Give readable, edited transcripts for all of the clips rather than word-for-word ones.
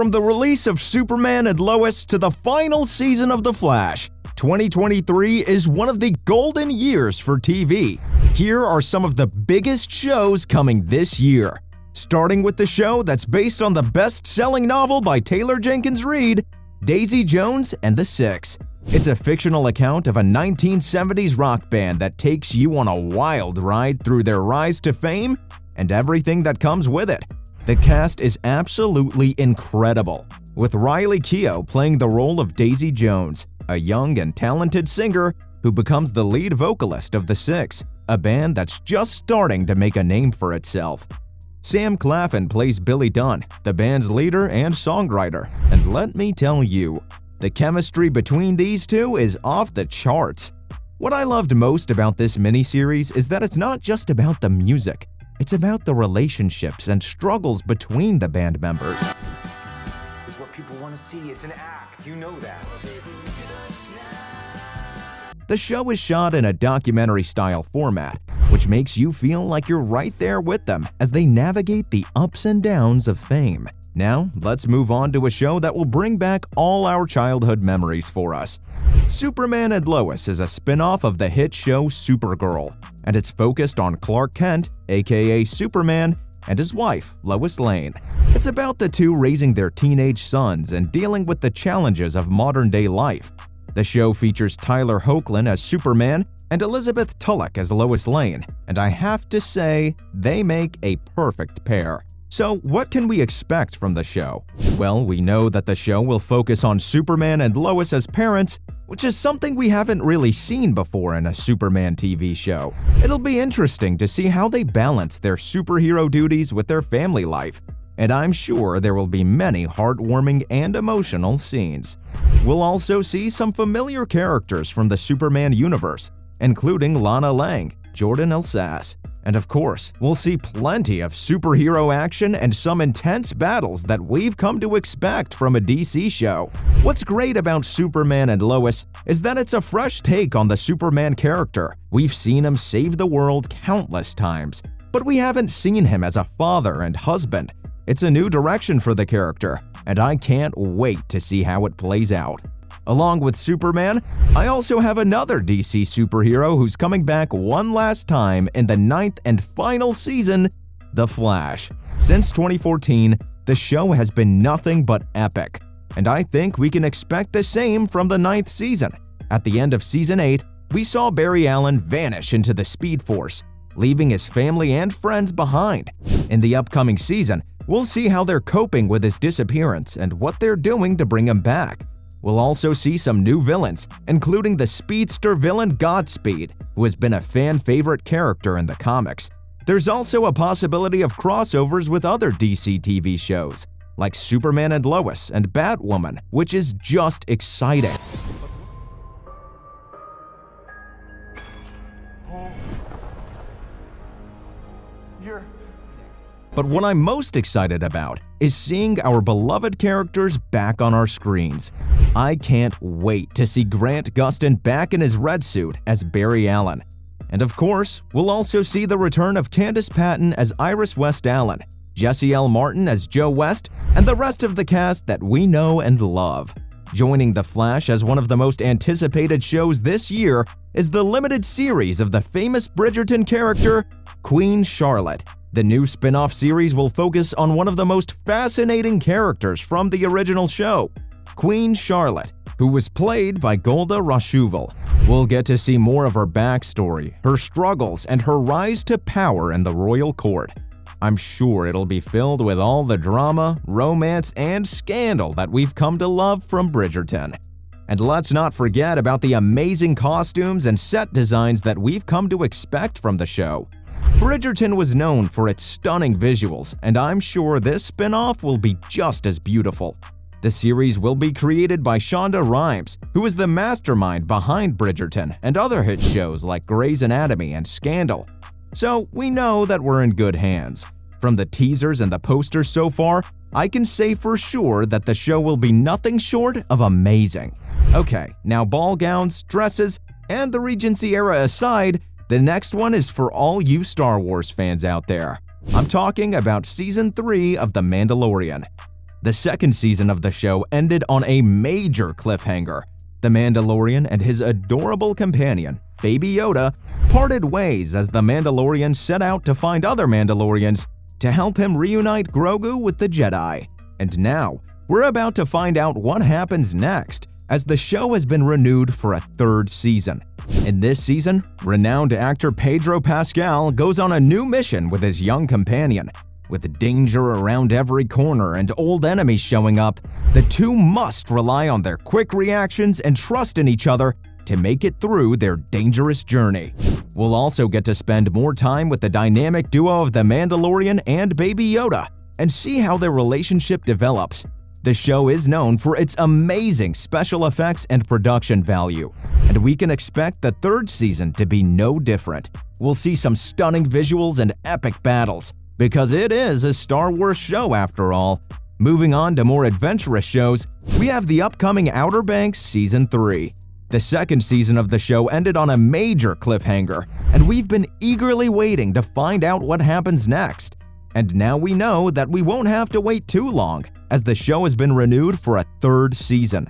From the release of Superman and Lois to the final season of The Flash, 2023 is one of the golden years for TV. Here are some of the biggest shows coming this year. Starting with the show that's based on the best-selling novel by Taylor Jenkins Reid, Daisy Jones and the Six. It's a fictional account of a 1970s rock band that takes you on a wild ride through their rise to fame and everything that comes with it. The cast is absolutely incredible, with Riley Keough playing the role of Daisy Jones, a young and talented singer who becomes the lead vocalist of the Six, a band that's just starting to make a name for itself. Sam Claflin plays Billy Dunn, the band's leader and songwriter, and let me tell you, the chemistry between these two is off the charts. What I loved most about this miniseries is that it's not just about the music, it's about the relationships and struggles between the band members. It's what people want to see, it's an act, you know that. The show is shot in a documentary-style format, which makes you feel like you're right there with them as they navigate the ups and downs of fame. Now, let's move on to a show that will bring back all our childhood memories for us. Superman and Lois is a spin-off of the hit show Supergirl, and it's focused on Clark Kent, aka Superman, and his wife, Lois Lane. It's about the two raising their teenage sons and dealing with the challenges of modern-day life. The show features Tyler Hoechlin as Superman and Elizabeth Tulloch as Lois Lane, and I have to say, they make a perfect pair. So what can we expect from the show? Well, we know that the show will focus on Superman and Lois as parents, which is something we haven't really seen before in a Superman TV show. It'll be interesting to see how they balance their superhero duties with their family life, and I'm sure there will be many heartwarming and emotional scenes. We'll also see some familiar characters from the Superman universe, including Lana Lang, Jordan Elsass, and of course, we'll see plenty of superhero action and some intense battles that we've come to expect from a DC show. What's great about Superman and Lois is that it's a fresh take on the Superman character. We've seen him save the world countless times, but we haven't seen him as a father and husband. It's a new direction for the character, and I can't wait to see how it plays out. Along with Superman, I also have another DC superhero who's coming back one last time in the 9th and final season, The Flash. Since 2014, the show has been nothing but epic, and I think we can expect the same from the 9th season. At the end of Season 8, we saw Barry Allen vanish into the Speed Force, leaving his family and friends behind. In the upcoming season, we'll see how they're coping with his disappearance and what they're doing to bring him back. We'll also see some new villains, including the speedster villain Godspeed, who has been a fan-favorite character in the comics. There's also a possibility of crossovers with other DC TV shows, like Superman and Lois and Batwoman, which is just exciting. But what I'm most excited about is seeing our beloved characters back on our screens. I can't wait to see Grant Gustin back in his red suit as Barry Allen. And of course, we'll also see the return of Candace Patton as Iris West Allen, Jesse L. Martin as Joe West, and the rest of the cast that we know and love. Joining The Flash as one of the most anticipated shows this year is the limited series of the famous Bridgerton character, Queen Charlotte. The new spin-off series will focus on one of the most fascinating characters from the original show, Queen Charlotte, who was played by Golda Rosheuvel. We'll get to see more of her backstory, her struggles, and her rise to power in the royal court. I'm sure it'll be filled with all the drama, romance, and scandal that we've come to love from Bridgerton. And let's not forget about the amazing costumes and set designs that we've come to expect from the show. Bridgerton was known for its stunning visuals, and I'm sure this spin-off will be just as beautiful. The series will be created by Shonda Rhimes, who is the mastermind behind Bridgerton and other hit shows like Grey's Anatomy and Scandal. So we know that we're in good hands. From the teasers and the posters so far, I can say for sure that the show will be nothing short of amazing. Okay, now ball gowns, dresses, and the Regency era aside, the next one is for all you Star Wars fans out there. I'm talking about Season 3 of The Mandalorian. The second season of the show ended on a major cliffhanger. The Mandalorian and his adorable companion, Baby Yoda, parted ways as the Mandalorian set out to find other Mandalorians to help him reunite Grogu with the Jedi. And now, we're about to find out what happens next, as the show has been renewed for a third season. In this season, renowned actor Pedro Pascal goes on a new mission with his young companion. With danger around every corner and old enemies showing up, the two must rely on their quick reactions and trust in each other to make it through their dangerous journey. We'll also get to spend more time with the dynamic duo of the Mandalorian and Baby Yoda and see how their relationship develops. The show is known for its amazing special effects and production value, and we can expect the third season to be no different. We'll see some stunning visuals and epic battles, because it is a Star Wars show after all. Moving on to more adventurous shows, we have the upcoming Outer Banks Season 3. The second season of the show ended on a major cliffhanger, and we've been eagerly waiting to find out what happens next. And now we know that we won't have to wait too long, as the show has been renewed for a third season.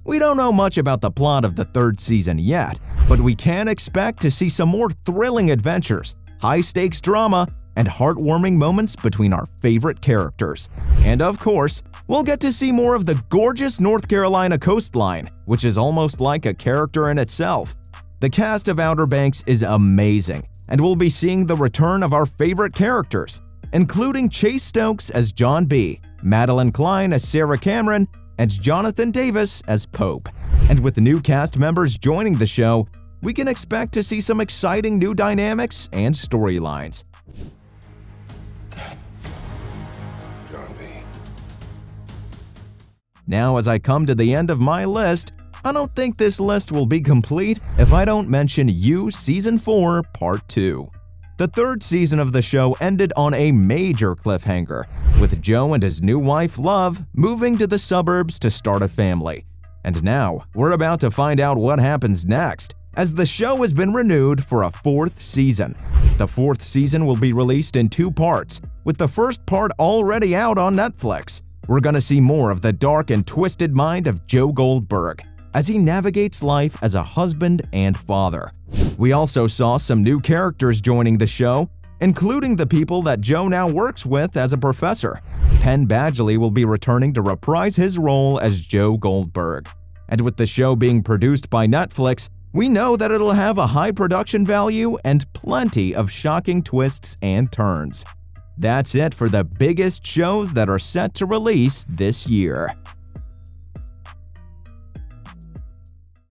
We don't know much about the plot of the third season yet, but we can expect to see some more thrilling adventures, high-stakes drama, and heartwarming moments between our favorite characters. And of course, we'll get to see more of the gorgeous North Carolina coastline, which is almost like a character in itself. The cast of Outer Banks is amazing, and we'll be seeing the return of our favorite characters, including Chase Stokes as John B., Madeline Klein as Sarah Cameron, and Jonathan Davis as Pope. And with new cast members joining the show, we can expect to see some exciting new dynamics and storylines. John B. Now, as I come to the end of my list, I don't think this list will be complete if I don't mention You Season 4 Part 2. The third season of the show ended on a major cliffhanger, with Joe and his new wife, Love, moving to the suburbs to start a family. And now, we're about to find out what happens next, as the show has been renewed for a fourth season. The fourth season will be released in 2 parts, with the first part already out on Netflix. We're gonna see more of the dark and twisted mind of Joe Goldberg as he navigates life as a husband and father. We also saw some new characters joining the show, including the people that Joe now works with as a professor. Penn Badgley will be returning to reprise his role as Joe Goldberg. And with the show being produced by Netflix, we know that it'll have a high production value and plenty of shocking twists and turns. That's it for the biggest shows that are set to release this year.